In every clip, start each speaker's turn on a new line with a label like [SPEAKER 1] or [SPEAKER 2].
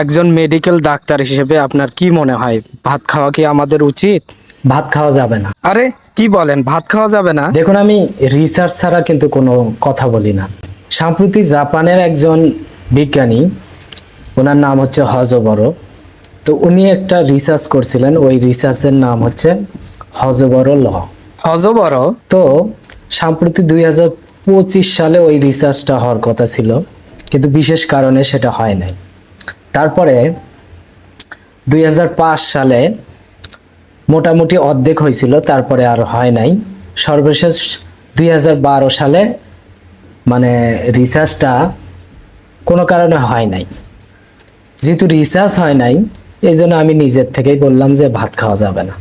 [SPEAKER 1] একজন medical doctor হিসেবে আপনার কি মনে হয়, ভাত খাওয়া কি আমাদের উচিত?
[SPEAKER 2] ভাত খাওয়া যাবে না।
[SPEAKER 1] আরে কি বলেন, ভাত খাওয়া যাবে না?
[SPEAKER 2] দেখুন, আমি রিসার্চ ছাড়া কিন্তু কোনো কথা বলি না। সম্প্রতি জাপানের একজন বিজ্ঞানী, ওনার নাম হচ্ছে হজবরো। তো উনি একটা রিসার্চ করছিলেন, ওই রিসার্চের নাম হচ্ছে হজবরো ল।
[SPEAKER 1] হজবর?
[SPEAKER 2] তো সম্প্রতি 2025 সালে ওই রিসার্চটা হওয়ার কথা ছিল, কিন্তু বিশেষ কারণে সেটা হয় নাই। তারপরে 2005 সালে মোটামুটি অর্ধেক হয়েছিল, তারপরে আর হয় নাই। সর্বশেষ 2012 সালে মানে রিসার্চটা কোনো কারণে হয় নাই। যেহেতু রিসার্চ হয় নাই, এই জন্য আমি নিজের থেকেই বললাম যে ভাত খাওয়া যাবে না।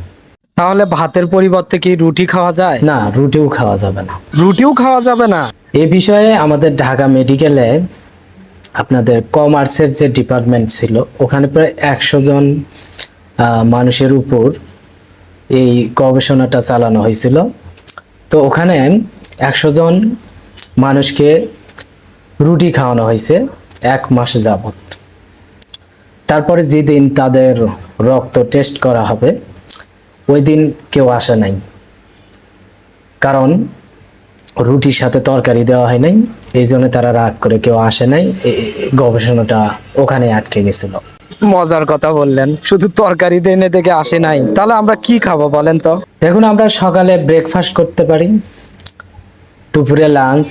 [SPEAKER 1] তাহলে ভাতের পরিবর্তে কি রুটি খাওয়া যায়?
[SPEAKER 2] না, রুটিও খাওয়া যাবে না।
[SPEAKER 1] রুটিও খাওয়া যাবে না?
[SPEAKER 2] এ বিষয়ে আমাদের ঢাকা মেডিকেলে আপনাদের কমার্সের যে ডিপার্টমেন্ট ছিল, ওখানে প্রায় 100 জন মানুষের উপর এই গবেষণাটা চালানো হয়েছিল। তো ওখানে 100 জন মানুষকে রুটি খাওয়ানো হয়েছে 1 মাস যাবত। তারপরে যেদিন তাদের রক্ত টেস্ট করা হবে, ওই দিন কেউ আসে নাই, কারণ রুটির সাথে তরকারি দেওয়া হয় নাই। এই জন্য তারা রাগ করে কেউ আসে নাই। গবেষণাটা ওখানে আটকে গেছিল।
[SPEAKER 1] মজার কথা বললেন, শুধু তরকারি দেনে থেকে আসে নাই, তাহলে আমরা কি খাবো বলেন তো?
[SPEAKER 2] দেখুন, আমরা সকালে ব্রেকফাস্ট করতে পারি, দুপুরে লাঞ্চ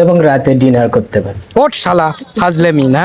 [SPEAKER 2] এবং রাতে ডিনার করতে পারি।
[SPEAKER 1] ওট শালা, ফাজলেমি না?